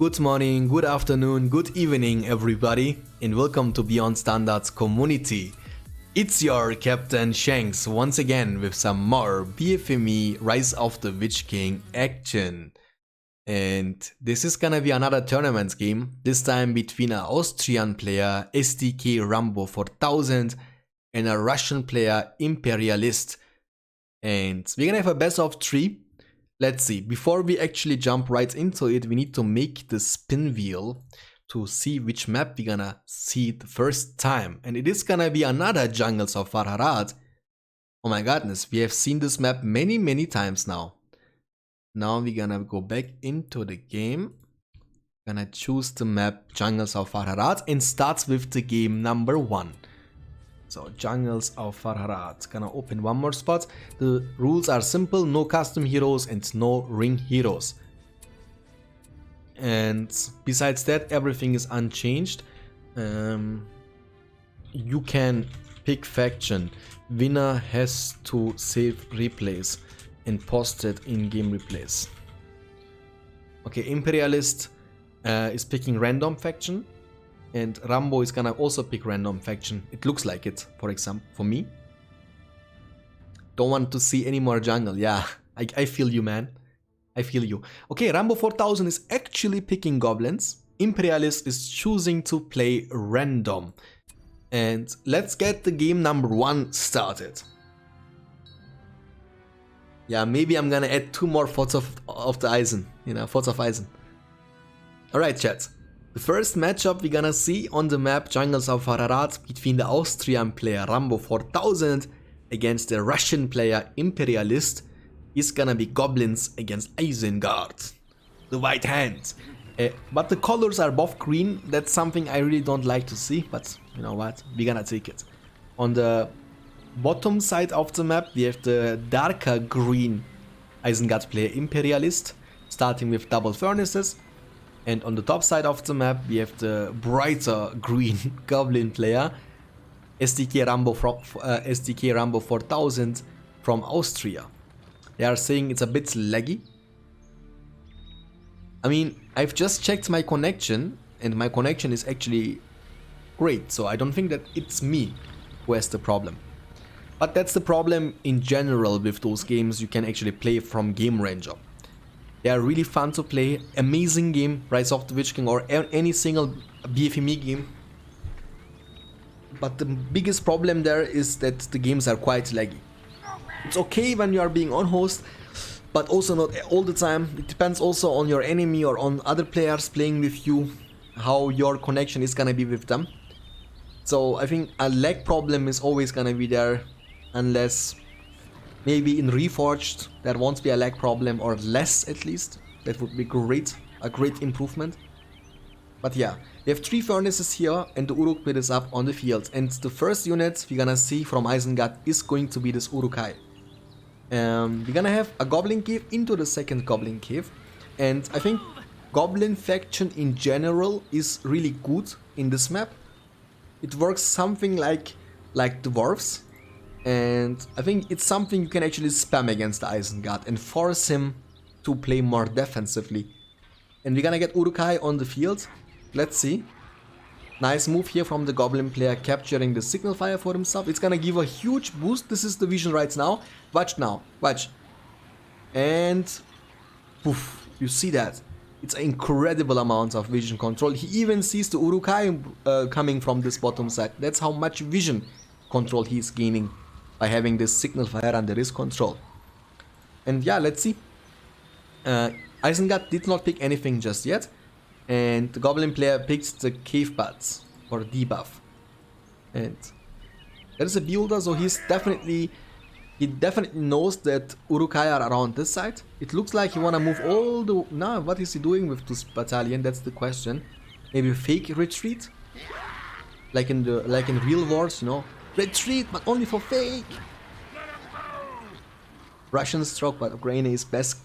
Good morning, good afternoon, good evening everybody, and welcome to Beyond Standards community. It's your Captain Shanks once again with some more BFME Rise of the Witch King action. And this is gonna be another tournament game, this time between an Austrian player SDK Rambo4000 and a Russian player Imperialist. And we're gonna have a best of 3. Let's see, before we actually jump right into it, we need to make the spin wheel to see which map we're gonna see the first time. And it is gonna be another Jungles of Farharat. Oh my goodness, we have seen this map many times now. Now we're gonna go back into the game. Gonna choose the map Jungles of Farharat and starts with the game number 1. So Jungles of Farharat, gonna open one more spot. The rules are simple, no custom heroes and no ring heroes. And besides that, everything is unchanged. You can pick faction. Winner has to save replays and post it in game replays. Okay, Imperialist is picking random faction. And Rambo is gonna also pick random faction. It looks like it, for example, for me. Don't want to see any more jungle. Yeah, I feel you, man. I feel you. Okay, Rambo4000 is actually picking goblins. Imperialist is choosing to play random. And let's get the game number 1 started. Yeah, maybe I'm gonna add 2 more Forts of the Eisen. You know, Forts of Eisen. Alright, chat. The first matchup we're gonna see on the map Jungles of Farharat between the Austrian player Rambo4000 against the Russian player Imperialist is gonna be goblins against Isengard, the white hand. But the colors are both green. That's something I really don't like to see, but you know what, we're gonna take it. On the bottom side of the map we have the darker green Isengard player Imperialist, starting with double furnaces. And on the top side of the map we have the brighter green goblin player SDK Rambo4000 from Austria. They are saying it's a bit laggy. I mean, I've just checked my connection and my connection is actually great, so I don't think that it's me who has the problem. But that's the problem in general with those games you can actually play from Game Ranger. They are really fun to play, amazing game, Rise of the Witch King or any single BFME game. But the biggest problem there is that the games are quite laggy. It's okay when you are being on host, but also not all the time. It depends also on your enemy or on other players playing with you, how your connection is gonna be with them. So I think a lag problem is always gonna be there, unless maybe in Reforged there won't be a lag problem, or less at least. That would be great, a great improvement. But yeah, we have 3 furnaces here and the Uruk pit is up on the field. And the first unit we're gonna see from Isengard is going to be this Urukai. We're gonna have a Goblin Cave into the second Goblin Cave. And I think Goblin faction in general is really good in this map. It works something like Dwarves. And I think it's something you can actually spam against the Isengard and force him to play more defensively. And we're gonna get Urukai on the field. Let's see. Nice move here from the Goblin player, capturing the Signal Fire for himself. It's gonna give a huge boost. This is the vision right now. Watch now. Watch. And poof, you see that? It's an incredible amount of vision control. He even sees the Urukai coming from this bottom side. That's how much vision control he's gaining by having this Signal Fire under his control. And yeah, let's see. Isengard did not pick anything just yet. And the Goblin player picked the Cave Paths for debuff. And there is a builder, so he definitely knows that Urukai are around this side. It looks like he wanna move all the... Nah, what is he doing with this battalion? That's the question. Maybe fake retreat? Like in real wars, you know? Retreat, but only for fake. Russian stroke, but Ukraine is best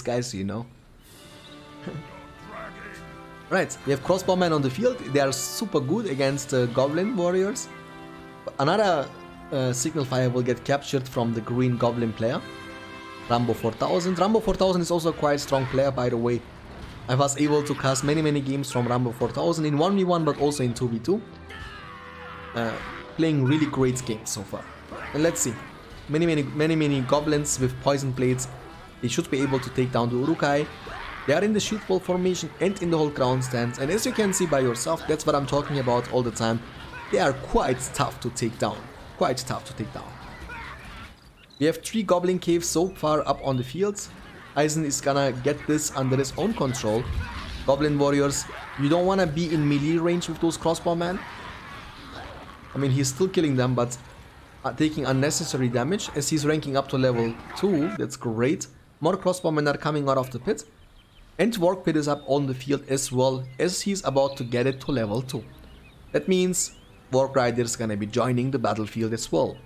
guys, you know. Right, we have crossbowmen on the field. They are super good against goblin warriors. Another Signal Fire will get captured from the green goblin player. Rambo4000. Rambo4000 is also a quite strong player, by the way. I was able to cast many games from Rambo4000 in 1v1 but also in 2v2. Playing really great games so far. And let's see. Many goblins with poison blades. They should be able to take down the Urukai. They are in the shoot wall formation and in the whole ground stance. And as you can see by yourself, that's what I'm talking about all the time. They are quite tough to take down. Quite tough to take down. We have 3 goblin caves so far up on the field. Eisen is gonna get this under his own control. Goblin warriors, you don't wanna be in melee range with those crossbowmen. I mean, he's still killing them, but taking unnecessary damage as he's ranking up to level 2. That's great. More crossbowmen are coming out of the pit. And Warg Pit is up on the field as well as he's about to get it to level 2. That means Warg Riders gonna be joining the battlefield as well.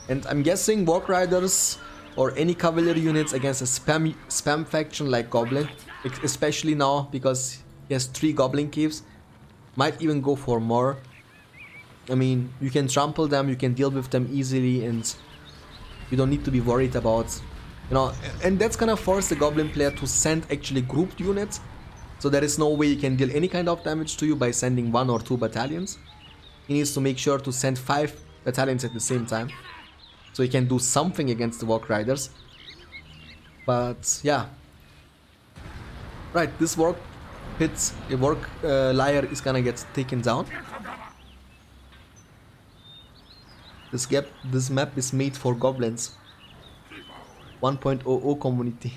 And I'm guessing Warg Riders or any cavalry units against a spam faction like Goblin, especially now because he has 3 Goblin caves, might even go for more. I mean, you can trample them, you can deal with them easily, and you don't need to be worried about, you know, and that's gonna force the Goblin player to send actually grouped units, so there is no way you can deal any kind of damage to you by sending 1 or 2 battalions. He needs to make sure to send 5 battalions at the same time, so he can do something against the Warg Riders. But yeah, right, this Warg Pit, a Warg Liar is gonna get taken down. This map is made for goblins. 1.00 community.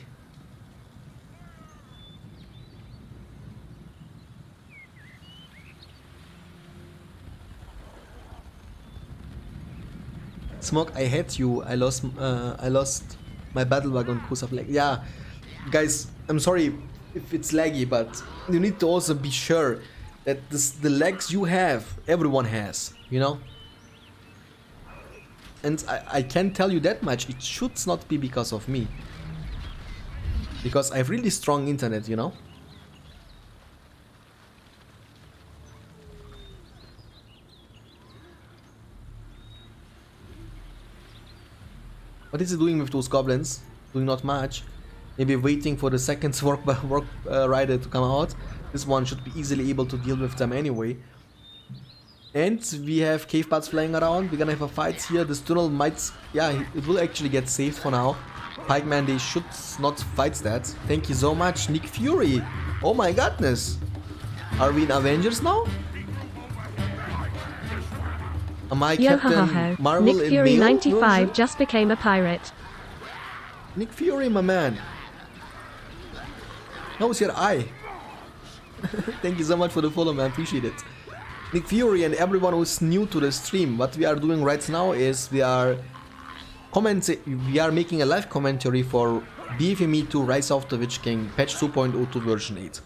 Smoke, I hate you. I lost my battle wagon cause of lag. Yeah, guys, I'm sorry if it's laggy, but you need to also be sure that the lags you have, everyone has, you know? And I can tell you that much, it should not be because of me. Because I have really strong internet, you know? What is he doing with those goblins? Doing not much. Maybe waiting for the second Warg Rider to come out. This one should be easily able to deal with them anyway. And we have cave bats flying around. We're gonna have a fight here. This tunnel might... yeah, it will actually get saved for now. Pikeman, they should not fight that. Thank you so much, Nick Fury. Oh my goodness. Are we in Avengers now? Am I Captain Marvel Nick Fury in 95 just became a pirate. Nick Fury, my man. How's your eye? Thank you so much for the follow, man. Appreciate it. Nick Fury and everyone who's new to the stream, what we are doing right now is we are making a live commentary for BFME-2 Rise of the Witch King patch 2.02 version 8.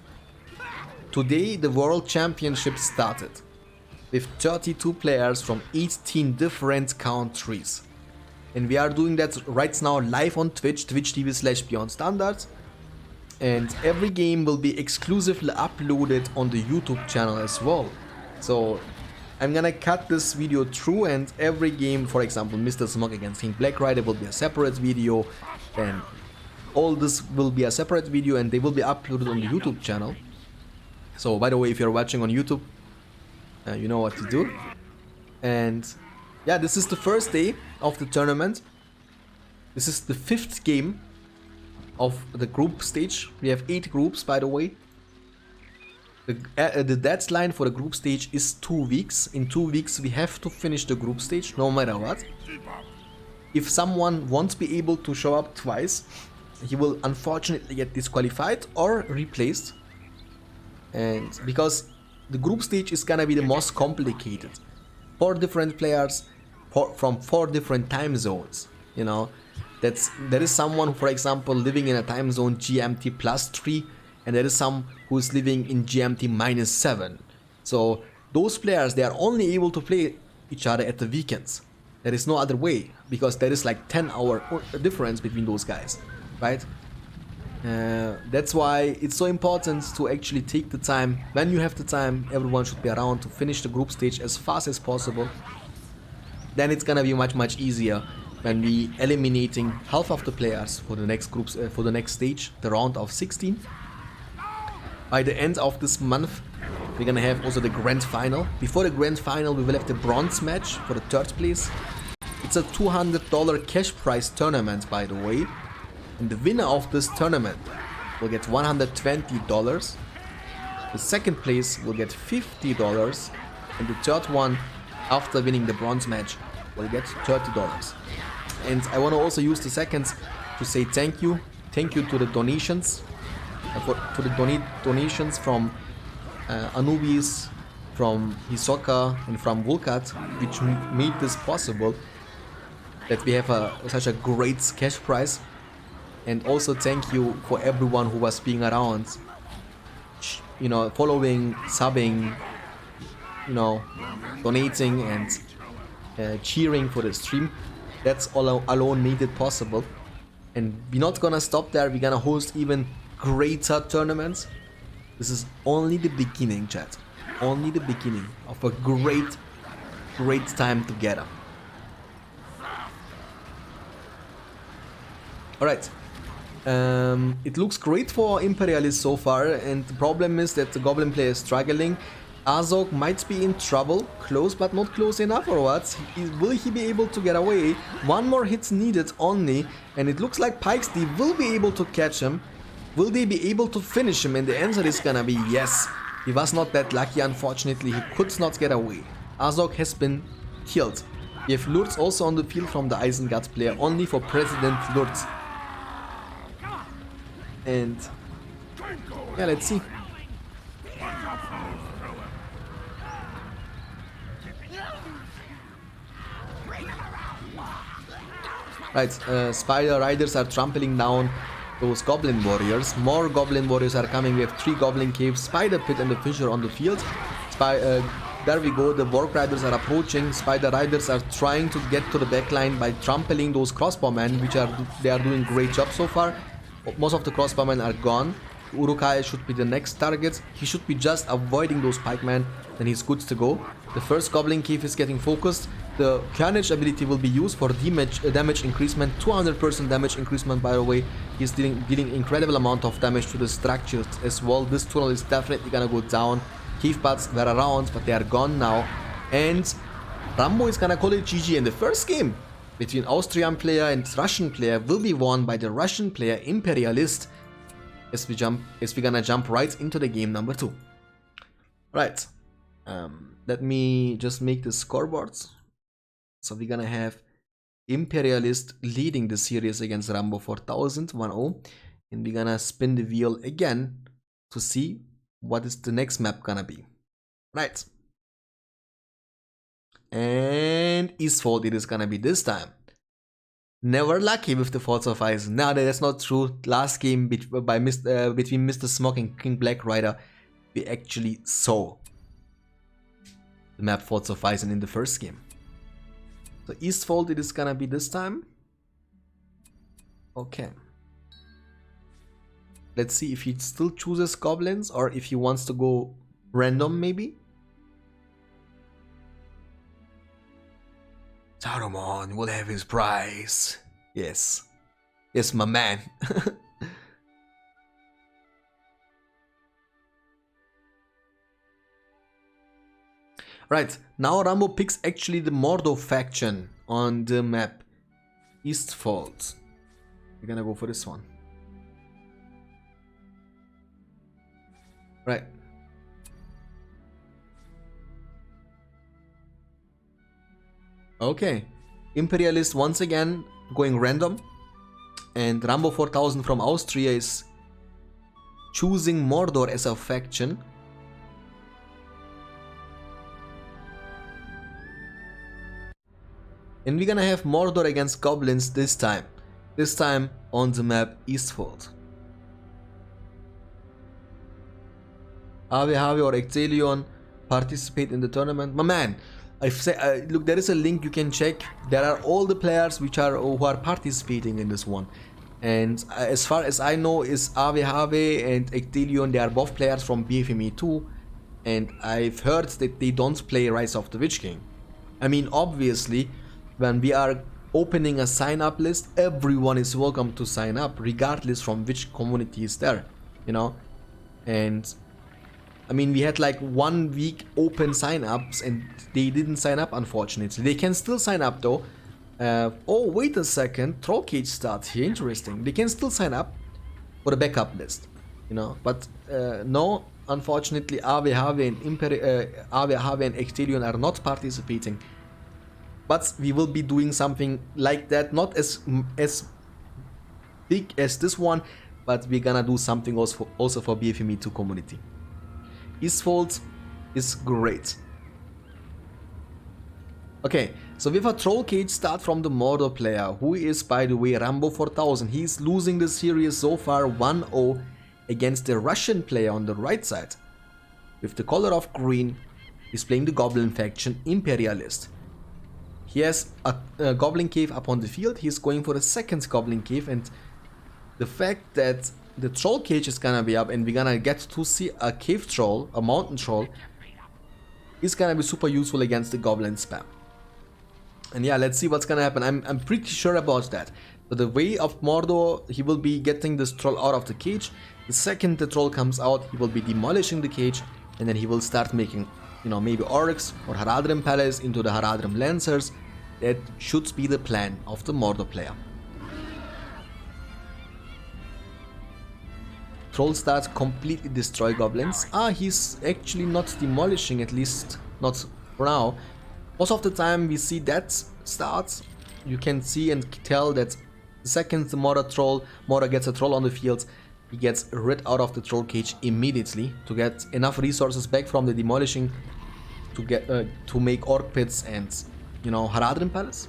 Today the World Championship started with 32 players from 18 different countries. And we are doing that right now live on Twitch, twitch.tv/BeyondStandard. And every game will be exclusively uploaded on the YouTube channel as well. So I'm gonna cut this video through, and every game, for example Mr. Smog against King Black Rider, will be a separate video, and all this will be a separate video and they will be uploaded on the YouTube channel. So by the way, if you're watching on YouTube, you know what to do. And yeah, this is the first day of the tournament. This is the 5th game of the group stage. We have 8 groups, by the way. The deadline for the group stage is 2 weeks. In 2 weeks we have to finish the group stage, no matter what. If someone won't be able to show up twice, he will unfortunately get disqualified or replaced. And because the group stage is gonna be the most complicated. 4 different players from 4 different time zones, you know. There is someone, for example, living in a time zone GMT +3, and there is some who is living in GMT -7. So those players, they are only able to play each other at the weekends. There is no other way, because there is like 10-hour difference between those guys, right? That's why it's so important to actually take the time. When you have the time, everyone should be around to finish the group stage as fast as possible. Then it's gonna be much easier when we eliminating half of the players for the next groups, for the next stage, the round of 16. By the end of this month, we're gonna have also the grand final. Before the grand final, we will have the bronze match for the third place. It's a $200 cash prize tournament, by the way. And the winner of this tournament will get $120. The second place will get $50. And the third one, after winning the bronze match, will get $30. And I want to also use the seconds to say thank you. Thank you to the donations. To the donations from Anubis, from Hisoka, and from Vulkat, which made this possible. That we have such a great cash prize. And also thank you for everyone who was being around, you know, following, subbing, you know, donating and cheering for the stream. That's all alone made it possible. And we're not gonna stop there, we're gonna host even greater tournaments. This is only the beginning, chat. Only the beginning of a great time together. Alright. It looks great for Imperialist so far, and the problem is that the Goblin player is struggling. Azog might be in trouble, close but not close enough, or what? Will he be able to get away? One more hit needed only, and it looks like Pikesty will be able to catch him. Will they be able to finish him? And the answer is gonna be yes. He was not that lucky, unfortunately, he could not get away. Azog has been killed. We have Lurtz also on the field from the Isengard player, only for President Lurtz. And yeah, let's see. Right, Spider Riders are trampling down those Goblin Warriors. More Goblin Warriors are coming. We have 3 Goblin Caves, Spider Pit and the Fissure on the field. There we go, the Warp Riders are approaching. Spider Riders are trying to get to the backline by trampling those crossbowmen, which they are doing great job so far. Most of the crossbowmen are gone. Urukai should be the next target. He should be just avoiding those pikemen, then he's good to go. The first Goblin Cave is getting focused. The Carnage ability will be used for damage increasement, 200% damage increasement, by the way. He's dealing incredible amount of damage to the structures as well. This tunnel is definitely gonna go down. Cave paths were around, but they are gone now. And Rambo is gonna call it GG, and the first game between Austrian player and Russian player will be won by the Russian player Imperialist, as we're gonna jump right into the game number 2. Right. Let me just make the scoreboards. So we're gonna have Imperialist leading the series against Rambo4000 1-0, and we're gonna spin the wheel again to see what is the next map gonna be. Right. And Eastfold it is gonna be this time. Never lucky with the Faults of Ice. No, that's not true. Last game between Mr. Smog and King Black Rider, we actually saw the map Faults of Ice in the first game. So Eastfold it is gonna be this time. Okay. Let's see if he still chooses goblins or if he wants to go random maybe. Saruman will have his prize. Yes. Yes, my man. Right, now Rambo picks actually the Mordor faction on the map. Eastfold. We're gonna go for this one. Right. Okay. Imperialist once again going random. And Rambo4000 from Austria is choosing Mordor as a faction. And we're gonna have Mordor against Goblins this time. This time on the map Eastfold. Ave or Exelion participate in the tournament. My man, look, there is a link you can check. There are all the players who are participating in this one. And as far as I know is Ave and Exelion, they are both players from BFME-2. And I've heard that they don't play Rise of the Witch King. I mean, obviously, when we are opening a sign-up list, everyone is welcome to sign up, regardless from which community is there, you know. And I mean, we had like 1 week open sign-ups and they didn't sign up, unfortunately. They can still sign up though. Oh, wait a second, Troll Cage starts here, interesting. They can still sign up for the backup list, you know, but no, unfortunately, RWK and Extelion are not participating. But we will be doing something like that, not as big as this one, but we're gonna do something also for BFME-2 community. Isfold is great. Okay, so we have a Troll Cage start from the Mordor player, who is, by the way, Rambo4000. He's losing the series so far 1-0 against the Russian player on the right side. With the color of green, he's playing the Goblin faction, Imperialist. He has a Goblin Cave up on the field, he's going for the second Goblin Cave, and the fact that the Troll Cage is gonna be up and we're gonna get to see a Cave Troll, a Mountain Troll, is gonna be super useful against the Goblin spam. And yeah, let's see what's gonna happen. I'm pretty sure about that. So the way of Mordor, he will be getting this troll out of the cage. The second the troll comes out, he will be demolishing the cage, and then he will start making, you know, maybe orcs or Haradrim Palace into the Haradrim Lancers. That should be the plan of the Mordor player. Troll starts completely destroy goblins. He's actually not demolishing, at least not for now. Most of the time we see that starts, you can see and tell that the second the Mordor gets a troll on the field, he gets rid out of the troll cage immediately to get enough resources back from the demolishing to get to make orc pits and, you know, Haradrim Palace.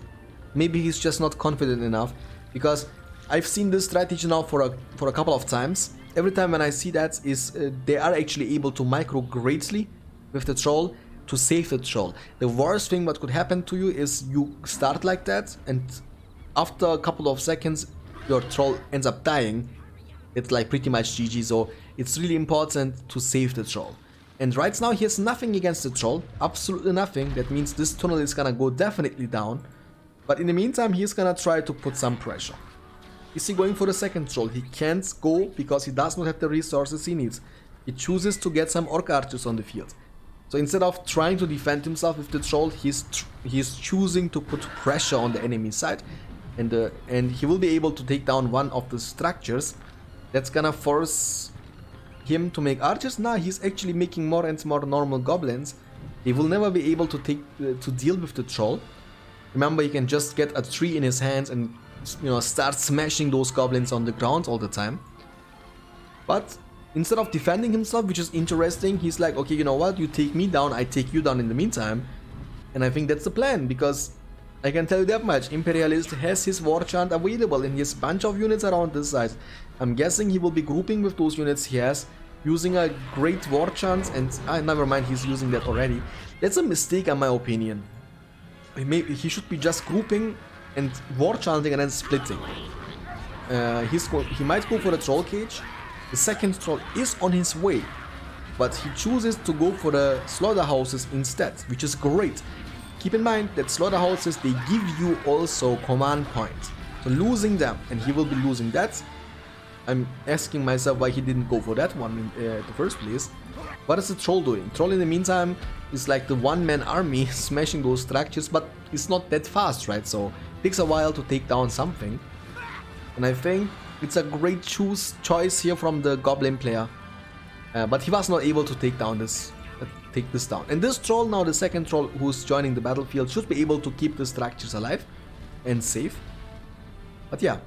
Maybe he's just not confident enough, because I've seen this strategy now for a couple of times. Every time when I see that is they are actually able to micro greatly with the troll to save the troll. The worst thing what could happen to you is you start like that and after a couple of seconds your troll ends up dying. It's like pretty much GG, so it's really important to save the troll. And right now he has nothing against the troll, absolutely nothing. That means this tunnel is gonna go definitely down. But in the meantime he's gonna try to put some pressure. Is he going for the second troll? He can't go because he does not have the resources he needs. He chooses to get some orc archers on the field. So instead of trying to defend himself with the troll, he's choosing to put pressure on the enemy side, and he will be able to take down one of the structures. That's gonna force him to make archers. Nah, he's actually making more and more normal goblins. He will never be able to deal with the troll. Remember, he can just get a tree in his hands and, you know, start smashing those goblins on the ground all the time. But instead of defending himself, which is interesting, he's like, okay, you know what, you take me down, I take you down in the meantime. And I think that's the plan, because I can tell you that much, Imperialist has his war chant available and he has a bunch of units around this side. I'm guessing he will be grouping with those units he has, using a great war chant, and never mind, he's using that already. That's a mistake in my opinion. He should be just grouping and war chanting and then splitting. He might go for the troll cage. The second troll is on his way, but he chooses to go for the slaughterhouses instead, which is great. Keep in mind that slaughterhouses, they give you also command points. So losing them, and he will be losing that. I'm asking myself why he didn't go for that one in the first place. What is the troll doing? Troll in the meantime is like the one-man army smashing those structures, but it's not that fast, right? So it takes a while to take down something. And I think it's a great choice here from the goblin player. But he was not able to take this down. And this troll now, the second troll who's joining the battlefield, should be able to keep the structures alive and safe. But yeah.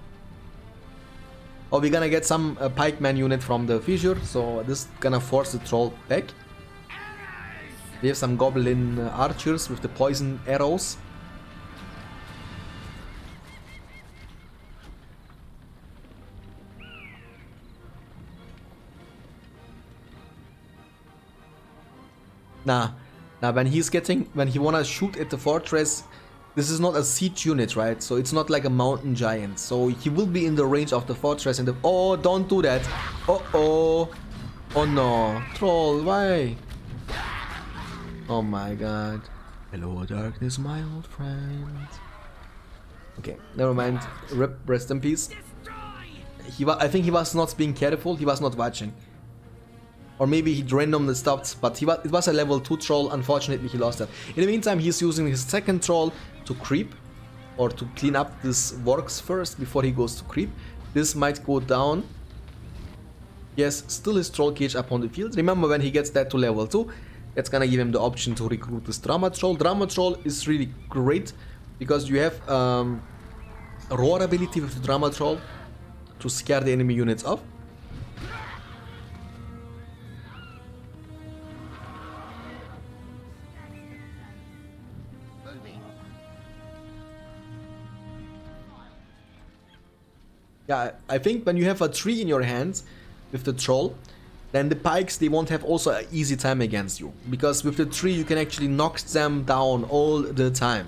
Oh, we're gonna get some pikeman unit from the fissure, so this is gonna force the troll back. We have some goblin archers with the poison arrows. Nah, when he wanna shoot at the fortress, this is not a siege unit, right? So it's not like a mountain giant. So he will be in the range of the fortress and oh, don't do that. Oh no, troll, why? Oh my god. Hello darkness, my old friend. Okay, never mind. Rest in peace. I think he was not being careful, he was not watching. Or maybe he randomly stopped, but it was a level 2 troll. Unfortunately, he lost that. In the meantime, he's using his second troll to creep, or to clean up this works first before he goes to creep. This might go down. Yes, still his troll cage up on the field. Remember, when he gets that to level 2, that's gonna give him the option to recruit this drama troll. Drama troll is really great because you have a roar ability with the drama troll to scare the enemy units off. Yeah, I think when you have a tree in your hands with the troll, then the pikes, they won't have also an easy time against you. Because with the tree you can actually knock them down all the time.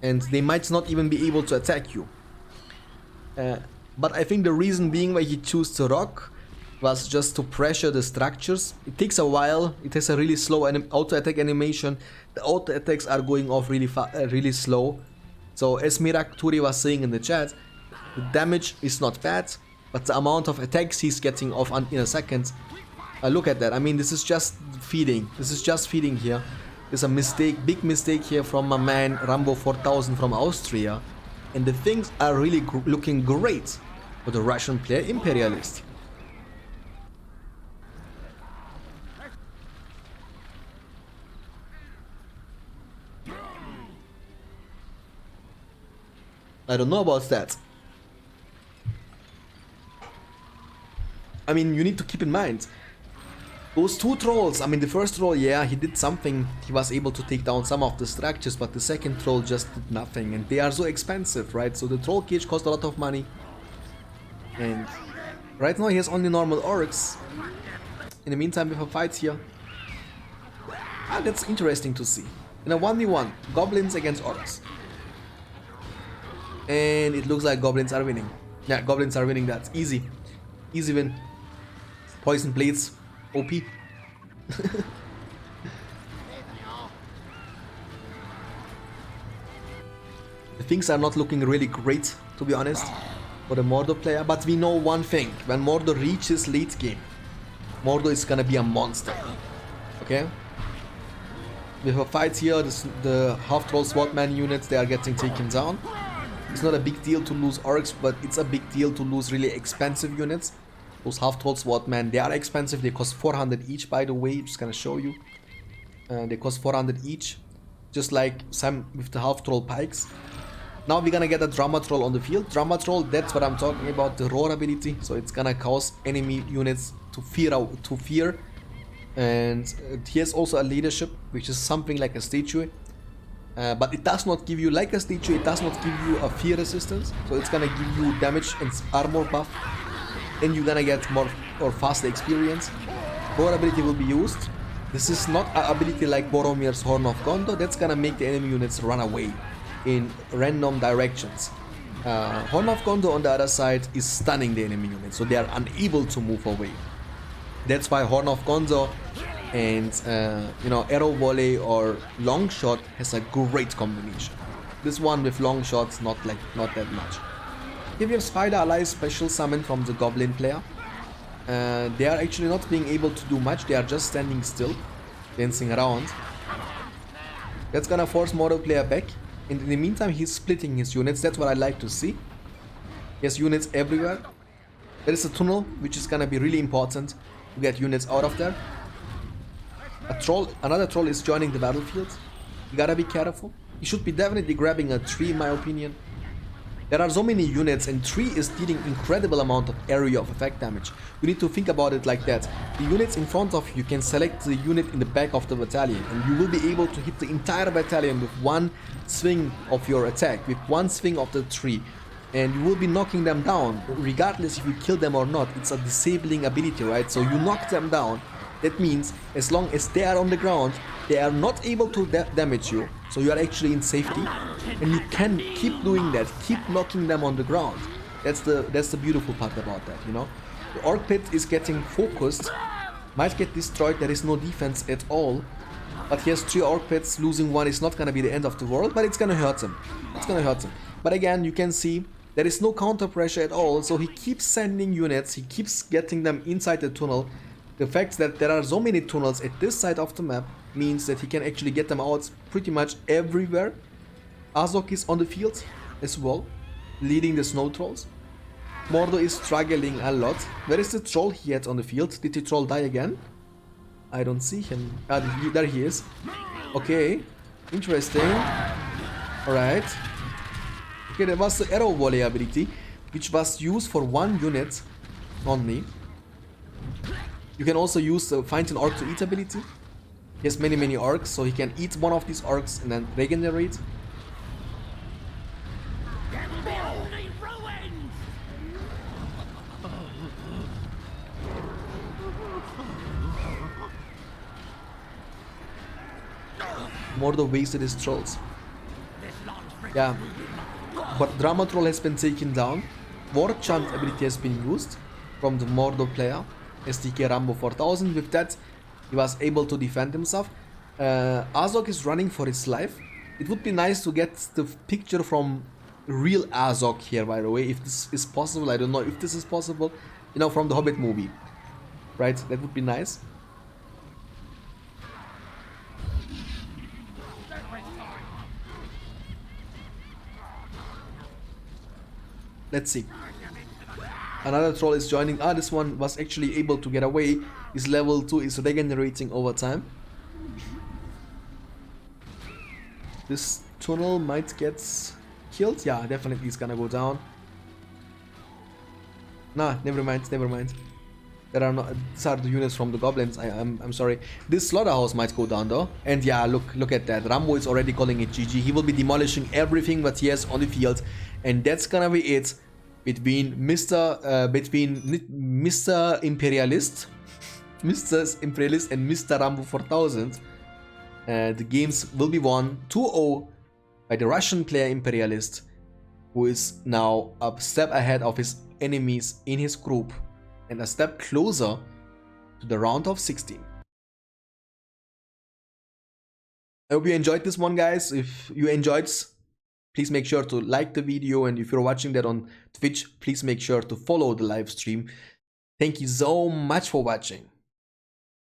And they might not even be able to attack you. But I think the reason being why he chose the rock was just to pressure the structures. It takes a while, it has a really slow auto-attack animation. The auto-attacks are going off really slow. So as Mirak Turi was saying in the chat, the damage is not bad, but the amount of attacks he's getting off in a second. Look at that. I mean, this is just feeding. This is just feeding here. There's a mistake, big mistake here from my man Rambo4000 from Austria. And the things are really looking great for the Russian player Imperialist. I don't know about that. I mean, you need to keep in mind, those two trolls, I mean, the first troll, yeah, he did something, he was able to take down some of the structures, but the second troll just did nothing, and they are so expensive, right? So the troll cage cost a lot of money, and right now he has only normal orcs. In the meantime, we have a fight here. That's interesting to see. In a 1v1, goblins against orcs. And it looks like goblins are winning. Yeah, goblins are winning that. Easy. Easy win. Poison blades. OP. Things are not looking really great, to be honest, for the Mordor player. But we know one thing. When Mordor reaches late game, Mordor is gonna be a monster. Okay? We have a fight here. The half-troll swordman units, they are getting taken down. It's not a big deal to lose orcs, but it's a big deal to lose really expensive units. Those half-troll swordmen, they are expensive. They cost 400 each, by the way. I'm just gonna show you. They cost 400 each, just like some with the half-troll pikes. Now we're gonna get a drama troll on the field. Drama troll, that's what I'm talking about, the roar ability. So it's gonna cause enemy units to fear. And he has also a leadership, which is something like a statue. But it does not give you, like a statue, it does not give you a fear resistance. So it's gonna give you damage and armor buff. Then you're gonna get more or faster experience. Roar ability will be used. This is not an ability like Boromir's Horn of Gondor. That's gonna make the enemy units run away in random directions. Horn of Gondor on the other side is stunning the enemy units, so they are unable to move away. That's why Horn of Gondor and arrow volley or long shot has a great combination. This one with long shots, not that much. Here we have Spider Allies special summon from the Goblin player. They are actually not being able to do much. They are just standing still, dancing around. That's gonna force Mordor player back. And in the meantime, he's splitting his units. That's what I like to see. He has units everywhere. There is a tunnel, which is gonna be really important to get units out of there. Another troll is joining the battlefield. You gotta be careful. You should be definitely grabbing a tree, in my opinion. There are so many units, and tree is dealing incredible amount of area of effect damage. You need to think about it like that. The units in front of you can select the unit in the back of the battalion, and you will be able to hit the entire battalion with one swing of your attack, with one swing of the tree. And you will be knocking them down, regardless if you kill them or not. It's a disabling ability, right? So you knock them down. That means as long as they are on the ground, they are not able to damage you. So you are actually in safety, and you can keep doing that, keep knocking them on the ground. That's the beautiful part about that, you know. The Orc Pit is getting focused, might get destroyed. There is no defense at all, but he has 3 Orc Pits. Losing one is not gonna be the end of the world, but it's gonna hurt him. It's gonna hurt him. But again, you can see there is no counter pressure at all, so he keeps sending units, he keeps getting them inside the tunnel. The fact that there are so many tunnels at this side of the map means that he can actually get them out pretty much everywhere. Azok is on the field as well, leading the snow trolls. Mordo is struggling a lot. Where is the troll he had on the field? Did the troll die again? I don't see him. There he is. Okay, interesting. Alright. Okay, there was the arrow volley ability, which was used for one unit only. You can also use the find an orc to eat ability. He has many orcs, so he can eat one of these orcs and then regenerate. Mordo wasted his trolls. Yeah, but Drama Troll has been taken down. War Chant ability has been used from the Mordo player, SDK Rambo4000. With that, he was able to defend himself. Azok is running for his life. It would be nice to get the picture from real Azok here, by the way, if this is possible. I don't know if this is possible, you know, from the Hobbit movie, right? That would be nice. Let's see. Another troll is joining. This one was actually able to get away. His level 2 is regenerating over time. This tunnel might get killed. Yeah, definitely it's gonna go down. Nah, never mind. There are not. These are the units from the goblins. I'm sorry. This slaughterhouse might go down though. And yeah, look at that. Rambo is already calling it GG. He will be demolishing everything that he has on the field, and that's gonna be it between Mr. Imperialist, Mr. Imperialist and Mr. Rambo4000. The games will be won 2-0 by the Russian player Imperialist, who is now a step ahead of his enemies in his group and a step closer to the round of 16. I hope you enjoyed this one, guys. If you enjoyed, please make sure to like the video, and if you're watching that on Twitch, please make sure to follow the live stream. Thank you so much for watching.